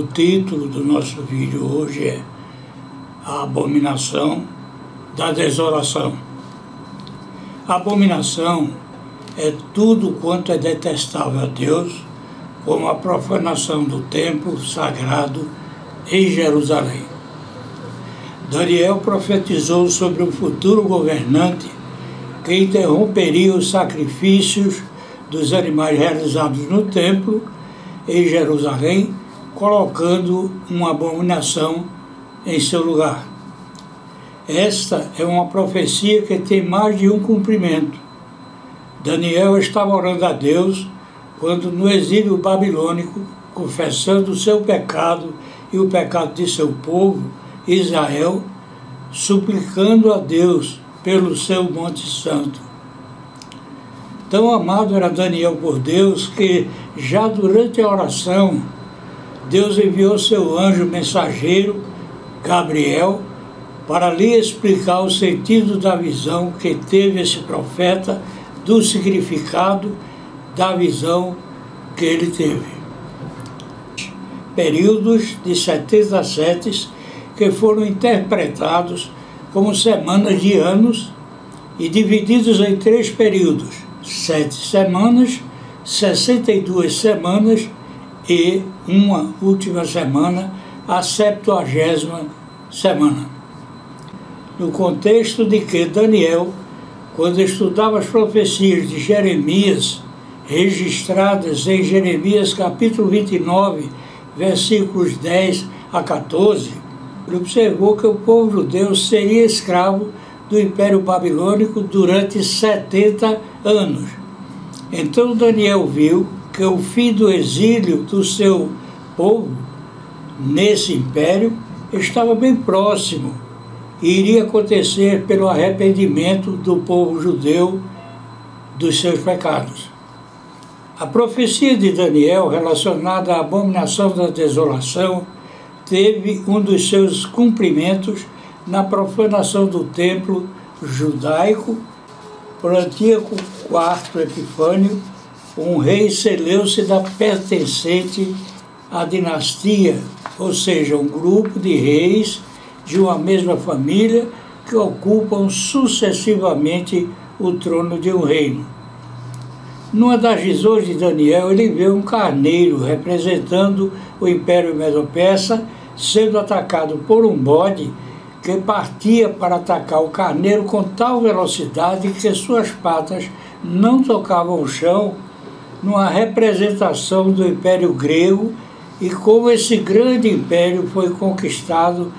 O título do nosso vídeo hoje é A Abominação da Desolação. A abominação é tudo quanto é detestável a Deus, como a profanação do templo sagrado em Jerusalém. Daniel profetizou sobre um futuro governante que interromperia os sacrifícios dos animais realizados no templo em Jerusalém, colocando uma abominação em seu lugar. Esta é uma profecia que tem mais de um cumprimento. Daniel estava orando a Deus quando, no exílio babilônico, confessando o seu pecado e o pecado de seu povo, Israel, suplicando a Deus pelo seu Monte Santo. Tão amado era Daniel por Deus que, já durante a oração, Deus enviou seu anjo mensageiro, Gabriel, para lhe explicar o sentido da visão que teve esse profeta, do significado da visão que ele teve. Períodos de 77 que foram interpretados como semanas de anos e divididos em 3 períodos: 7 semanas, 62 semanas e uma última semana, a 70ª semana. No contexto de que Daniel, quando estudava as profecias de Jeremias, registradas em Jeremias capítulo 29, versículos 10 a 14, ele observou que o povo judeu seria escravo do Império Babilônico durante 70 anos. Então Daniel viu que o fim do exílio do seu povo nesse império estava bem próximo e iria acontecer pelo arrependimento do povo judeu dos seus pecados. A profecia de Daniel relacionada à abominação da desolação teve um dos seus cumprimentos na profanação do templo judaico por Antíoco IV Epifânio, um rei seleucida pertencente à dinastia, ou seja, um grupo de reis de uma mesma família que ocupam sucessivamente o trono de um reino. Numa das visões de Daniel, ele vê um carneiro representando o Império Medo-Persa sendo atacado por um bode que partia para atacar o carneiro com tal velocidade que suas patas não tocavam o chão, numa representação do Império Grego e como esse grande império foi conquistado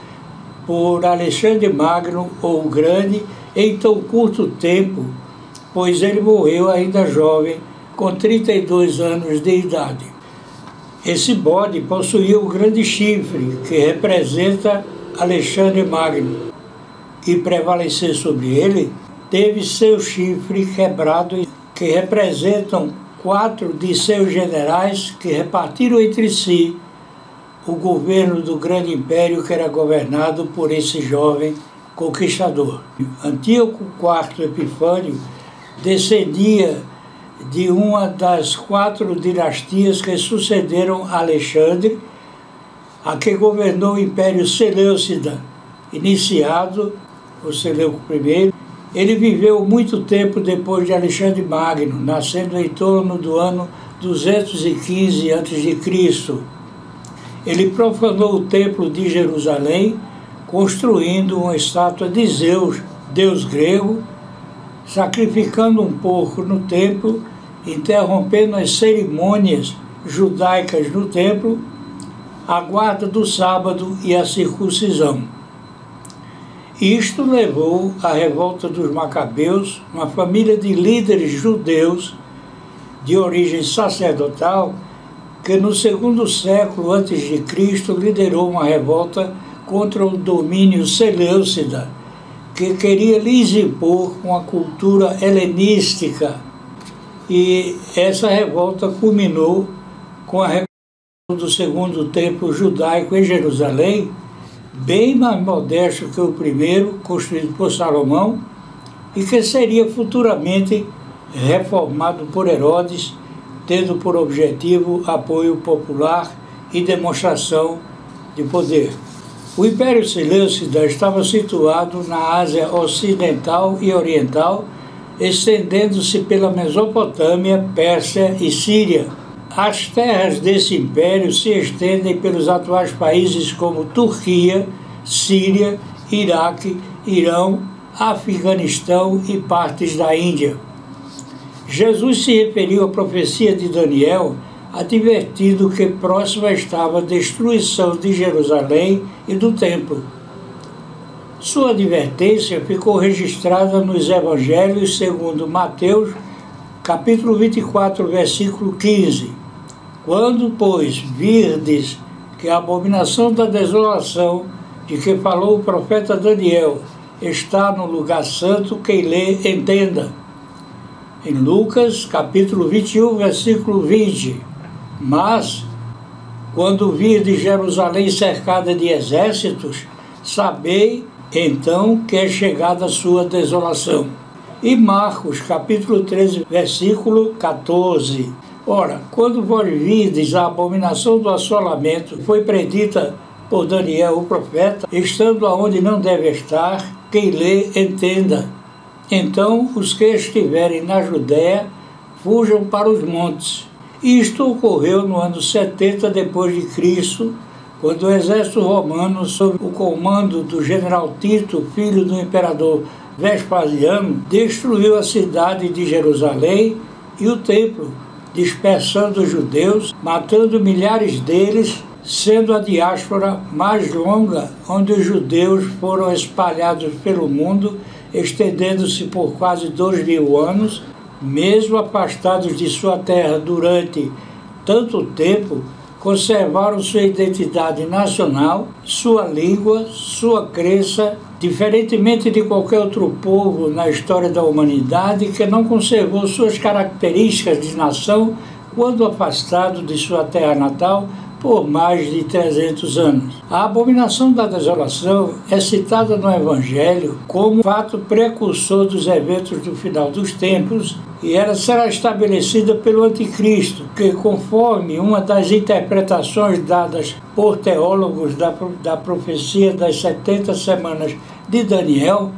por Alexandre Magno, ou o Grande, em tão curto tempo, pois ele morreu ainda jovem, com 32 anos de idade. Esse bode possuía um grande chifre, que representa Alexandre Magno, e prevalecer sobre ele, teve seu chifre quebrado, que representam 4 de seus generais que repartiram entre si o governo do grande império que era governado por esse jovem conquistador. Antíoco IV Epifânio descendia de uma das 4 dinastias que sucederam a Alexandre, a que governou o Império Seleucida, iniciado o Seleuco I. Ele viveu muito tempo depois de Alexandre Magno, nascendo em torno do ano 215 a.C. Ele profanou o templo de Jerusalém, construindo uma estátua de Zeus, deus grego, sacrificando um porco no templo, interrompendo as cerimônias judaicas no templo, a guarda do sábado e a circuncisão. Isto levou à revolta dos Macabeus, uma família de líderes judeus de origem sacerdotal, que no 2º século a.C. liderou uma revolta contra o domínio seleucida, que queria lhes impor uma cultura helenística. E essa revolta culminou com a reconstrução do 2º templo judaico em Jerusalém, bem mais modesto que o primeiro, construído por Salomão, e que seria futuramente reformado por Herodes, tendo por objetivo apoio popular e demonstração de poder. O Império Seleucida estava situado na Ásia Ocidental e Oriental, estendendo-se pela Mesopotâmia, Pérsia e Síria. As terras desse império se estendem pelos atuais países como Turquia, Síria, Iraque, Irão, Afeganistão e partes da Índia. Jesus se referiu à profecia de Daniel, advertindo que próxima estava a destruição de Jerusalém e do templo. Sua advertência ficou registrada nos Evangelhos segundo Mateus, capítulo 24, versículo 15. Quando, pois, virdes que a abominação da desolação, de que falou o profeta Daniel, está no lugar santo, quem lê, entenda. Em Lucas, capítulo 21, versículo 20. Mas, quando virdes Jerusalém cercada de exércitos, sabei então que é chegada a sua desolação. E Marcos, capítulo 13, versículo 14. Ora, quando vós virdes a abominação do assolamento, foi predita por Daniel o profeta, estando aonde não deve estar, quem lê, entenda. Então os que estiverem na Judéia, fujam para os montes. Isto ocorreu no ano 70 depois de Cristo, quando o exército romano, sob o comando do general Tito, filho do imperador Vespasiano, destruiu a cidade de Jerusalém e o templo, dispersando os judeus, matando milhares deles, sendo a diáspora mais longa, onde os judeus foram espalhados pelo mundo, estendendo-se por quase 2000 anos, mesmo afastados de sua terra durante tanto tempo, conservaram sua identidade nacional, sua língua, sua crença, diferentemente de qualquer outro povo na história da humanidade que não conservou suas características de nação quando afastado de sua terra natal por mais de 300 anos. A abominação da desolação é citada no Evangelho como fato precursor dos eventos do final dos tempos e ela será estabelecida pelo Anticristo, que, conforme uma das interpretações dadas por teólogos da profecia das 70 semanas de Daniel,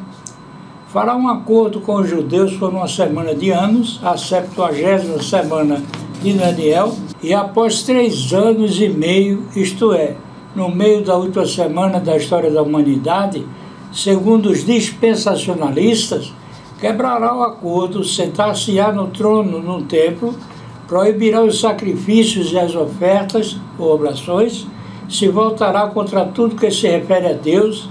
fará um acordo com os judeus por uma semana de anos, a 70ª semana de Daniel, e após 3 anos e meio, isto é, no meio da última semana da história da humanidade, segundo os dispensacionalistas, quebrará o acordo, sentar-se-á no trono no templo, proibirá os sacrifícios e as ofertas ou oblações, se voltará contra tudo que se refere a Deus,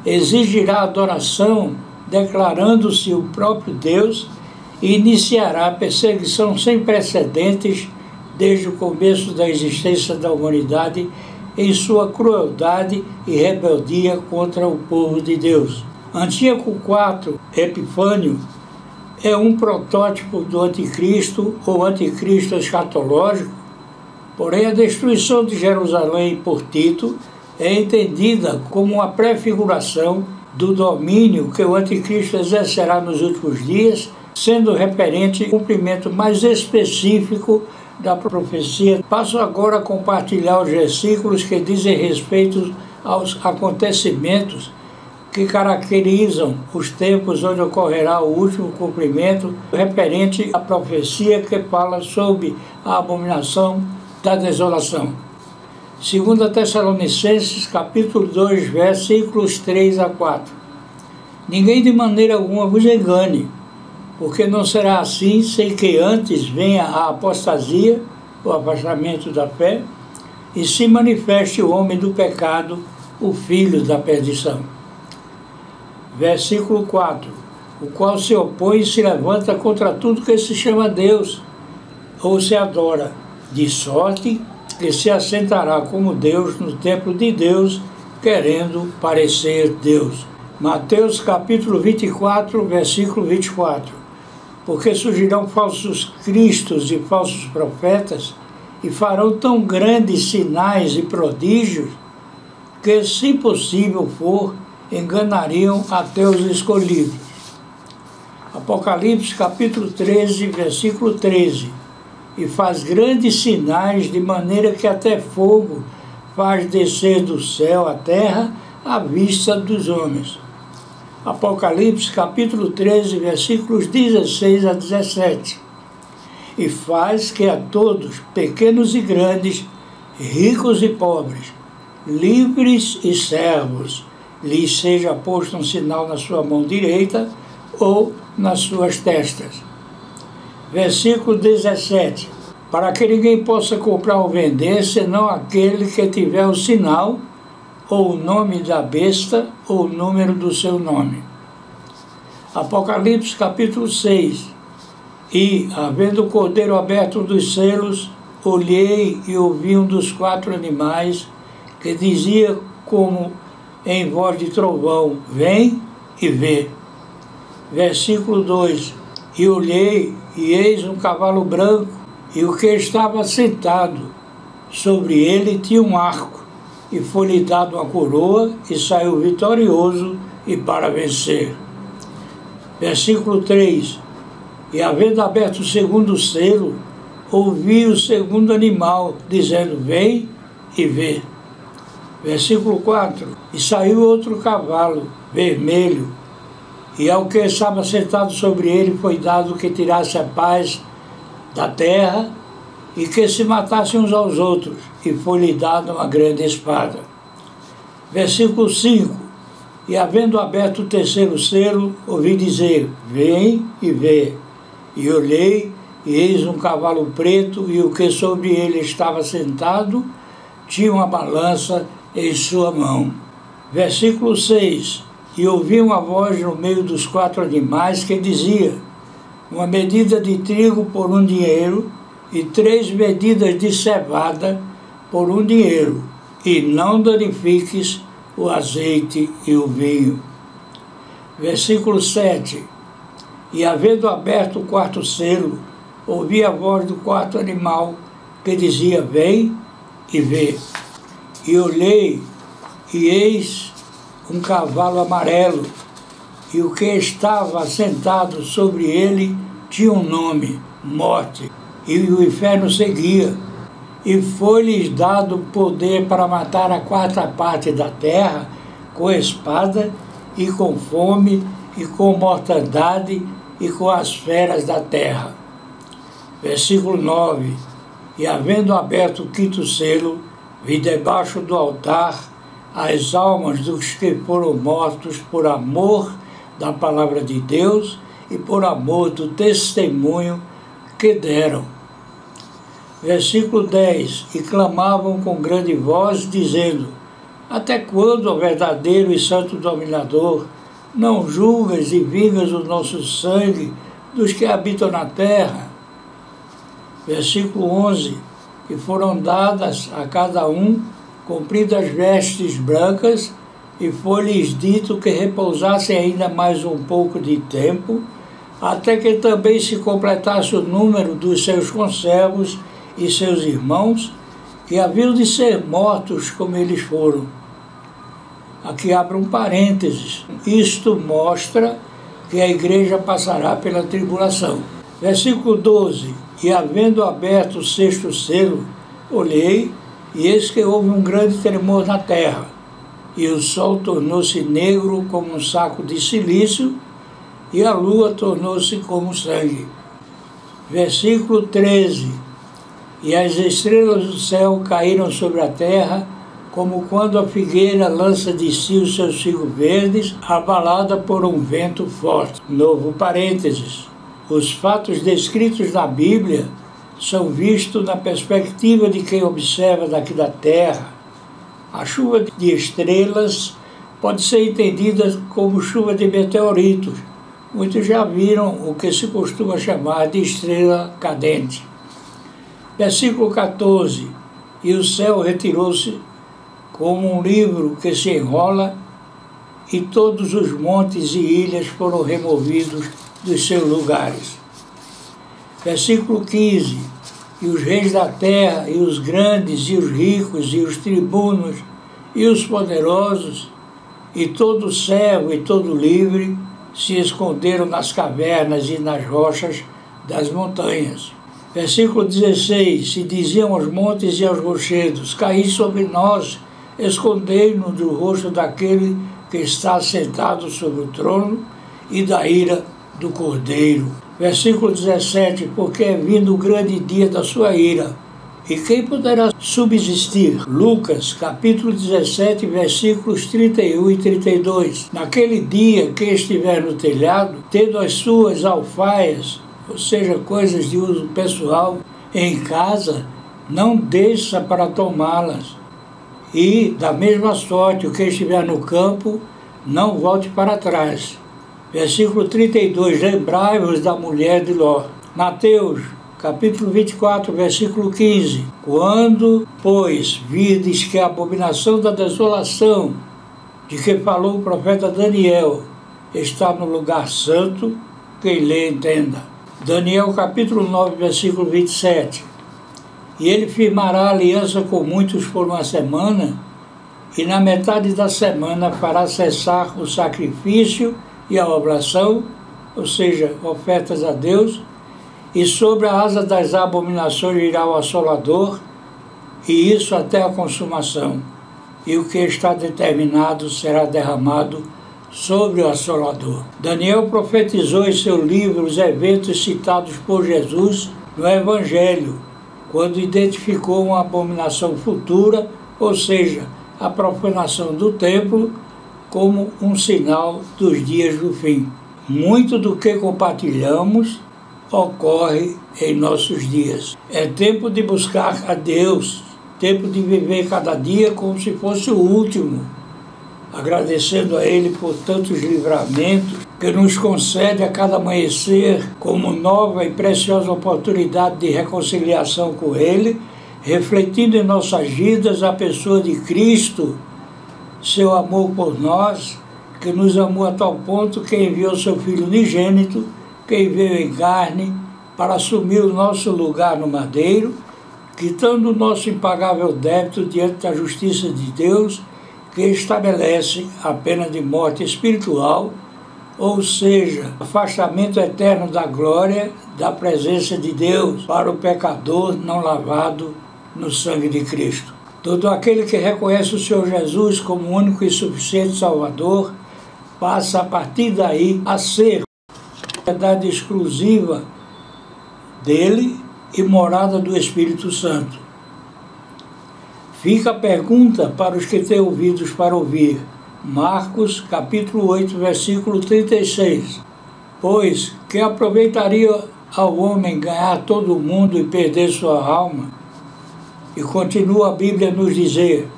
exigirá adoração, declarando-se o próprio Deus, e iniciará a perseguição sem precedentes desde o começo da existência da humanidade em sua crueldade e rebeldia contra o povo de Deus. Antíoco IV Epifânio é um protótipo do anticristo ou anticristo escatológico, porém a destruição de Jerusalém por Tito é entendida como uma prefiguração do domínio que o anticristo exercerá nos últimos dias, sendo referente ao cumprimento mais específico da profecia. Passo agora a compartilhar os versículos que dizem respeito aos acontecimentos que caracterizam os tempos onde ocorrerá o último cumprimento, referente à profecia que fala sobre a abominação da desolação. 2 Tessalonicenses, capítulo 2, versículos 3 a 4. Ninguém de maneira alguma vos engane, porque não será assim sem que antes venha a apostasia, o afastamento da fé, e se manifeste o homem do pecado, o filho da perdição. Versículo 4. O qual se opõe e se levanta contra tudo que se chama Deus, ou se adora, de sorte que se assentará como Deus no templo de Deus, querendo parecer Deus. Mateus capítulo 24, versículo 24. Porque surgirão falsos cristos e falsos profetas, e farão tão grandes sinais e prodígios, que, se possível for, enganariam até os escolhidos. Apocalipse capítulo 13, versículo 13. e faz grandes sinais, de maneira que até fogo faz descer do céu à terra à vista dos homens. Apocalipse capítulo 13, versículos 16 a 17. E faz que a todos, pequenos e grandes, ricos e pobres, livres e servos, lhes seja posto um sinal na sua mão direita ou nas suas testas. Versículo 17. Para que ninguém possa comprar ou vender, senão aquele que tiver o sinal, ou o nome da besta, ou o número do seu nome. Apocalipse capítulo 6. E, havendo o cordeiro aberto dos selos, olhei e ouvi um dos 4 animais, que dizia como em voz de trovão: vem e vê. Versículo 2. E olhei, e eis um cavalo branco, e o que estava sentado sobre ele tinha um arco, e foi-lhe dado uma coroa, e saiu vitorioso e para vencer. Versículo 3. E havendo aberto o segundo selo, ouvi o segundo animal, dizendo: vem e vê. Versículo 4. E saiu outro cavalo, vermelho, e ao que estava sentado sobre ele foi dado que tirasse a paz da terra, e que se matassem uns aos outros, e foi-lhe dada uma grande espada. Versículo 5. E havendo aberto o terceiro selo, ouvi dizer: vem e vê. E olhei, e eis um cavalo preto, e o que sobre ele estava sentado tinha uma balança em sua mão. Versículo 6. E ouvi uma voz no meio dos 4 animais que dizia: uma medida de trigo por 1 dinheiro, e 3 medidas de cevada por 1 dinheiro, e não danifiques o azeite e o vinho. Versículo 7. E havendo aberto o 4º selo, ouvi a voz do 4º animal, que dizia: vem e vê. E olhei, e eis um cavalo amarelo, e o que estava sentado sobre ele tinha um nome: Morte, e o inferno seguia. E foi-lhes dado poder para matar a 4ª parte da terra, com espada, e com fome, e com mortandade, e com as feras da terra. Versículo 9. E havendo aberto o 5º selo, vi debaixo do altar as almas dos que foram mortos por amor da palavra de Deus e por amor do testemunho que deram. Versículo 10. E clamavam com grande voz, dizendo: até quando, ó verdadeiro e santo dominador, não julgas e vingas o nosso sangue dos que habitam na terra? Versículo 11. E foram dadas a cada um compridas vestes brancas, e foi-lhes dito que repousassem ainda mais um pouco de tempo, até que também se completasse o número dos seus conservos e seus irmãos, que haviam de ser mortos como eles foram. Aqui abre um parênteses. Isto mostra que a igreja passará pela tribulação. Versículo 12. E havendo aberto o 6º selo, olhei, e eis que houve um grande tremor na terra, e o sol tornou-se negro como um saco de cilício, e a lua tornou-se como sangue. Versículo 13. E as estrelas do céu caíram sobre a terra, como quando a figueira lança de si os seus figos verdes, abalada por um vento forte. Novo parênteses. Os fatos descritos na Bíblia são vistos na perspectiva de quem observa daqui da terra. A chuva de estrelas pode ser entendida como chuva de meteoritos. Muitos já viram o que se costuma chamar de estrela cadente. Versículo 14. E o céu retirou-se como um livro que se enrola, e todos os montes e ilhas foram removidos dos seus lugares. Versículo 15. E os reis da terra, e os grandes, e os ricos, e os tribunos, e os poderosos, e todo servo e todo livre, se esconderam nas cavernas e nas rochas das montanhas. Versículo 16, se diziam aos montes e aos rochedos, caí sobre nós, escondei-nos do rosto daquele que está sentado sobre o trono e da ira do Cordeiro. Versículo 17, porque é vindo o grande dia da sua ira, e quem poderá subsistir? Lucas, capítulo 17, versículos 31 e 32. Naquele dia, quem estiver no telhado, tendo as suas alfaias, ou seja, coisas de uso pessoal, em casa, não desça para tomá-las. E, da mesma sorte, o que estiver no campo, não volte para trás. Versículo 32, lembrai-vos da mulher de Ló. Mateus, capítulo 24, versículo 15. Quando, pois, virdes que a abominação da desolação, de que falou o profeta Daniel, está no lugar santo, quem lê entenda. Daniel capítulo 9, versículo 27. E ele firmará aliança com muitos por uma semana, e na metade da semana fará cessar o sacrifício e a oblação, ou seja, ofertas a Deus, e sobre a asa das abominações irá o assolador, e isso até a consumação. E o que está determinado será derramado sobre o assolador. Daniel profetizou em seu livro os eventos citados por Jesus no Evangelho, quando identificou uma abominação futura, ou seja, a profanação do templo, como um sinal dos dias do fim. Muito do que compartilhamos ocorre em nossos dias. É tempo de buscar a Deus, tempo de viver cada dia como se fosse o último, agradecendo a Ele por tantos livramentos que nos concede a cada amanhecer como nova e preciosa oportunidade de reconciliação com Ele, refletindo em nossas vidas a pessoa de Cristo, seu amor por nós, que nos amou a tal ponto que enviou seu Filho unigênito, que veio em carne para assumir o nosso lugar no madeiro, quitando o nosso impagável débito diante da justiça de Deus, que estabelece a pena de morte espiritual, ou seja, afastamento eterno da glória, da presença de Deus para o pecador não lavado no sangue de Cristo. Todo aquele que reconhece o Senhor Jesus como o único e suficiente Salvador, passa a partir daí a ser propriedade exclusiva dele e morada do Espírito Santo. Fica a pergunta para os que têm ouvidos para ouvir. Marcos, capítulo 8, versículo 36. Pois, que aproveitaria ao homem ganhar todo o mundo e perder sua alma? E continua a Bíblia a nos dizer,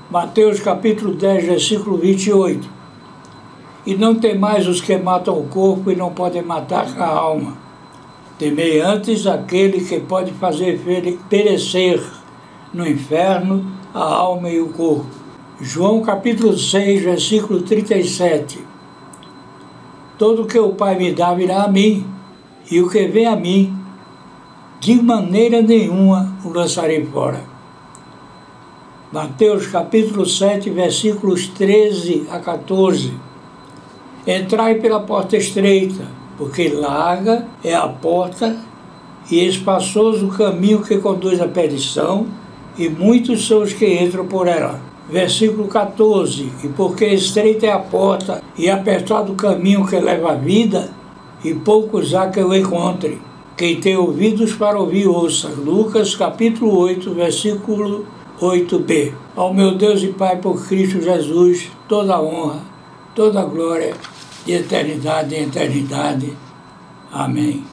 Mateus, capítulo 10, versículo 28. E não temais os que matam o corpo e não podem matar a alma. Temei antes aquele que pode fazer perecer no inferno a alma e o corpo. João capítulo 6, versículo 37. Todo o que o Pai me dá virá a mim, e o que vem a mim, de maneira nenhuma o lançarei fora. Mateus capítulo 7, versículos 13 a 14. Entrai pela porta estreita, porque larga é a porta e espaçoso o caminho que conduz à perdição, e muitos são os que entram por ela. Versículo 14, e porque estreita é a porta e apertado o caminho que leva à vida, e poucos há que o encontrem. Quem tem ouvidos para ouvir, ouça. Lucas capítulo 8, versículo 8b. Ao meu Deus e Pai por Cristo Jesus, toda a honra, toda a glória, de eternidade em eternidade. Amém.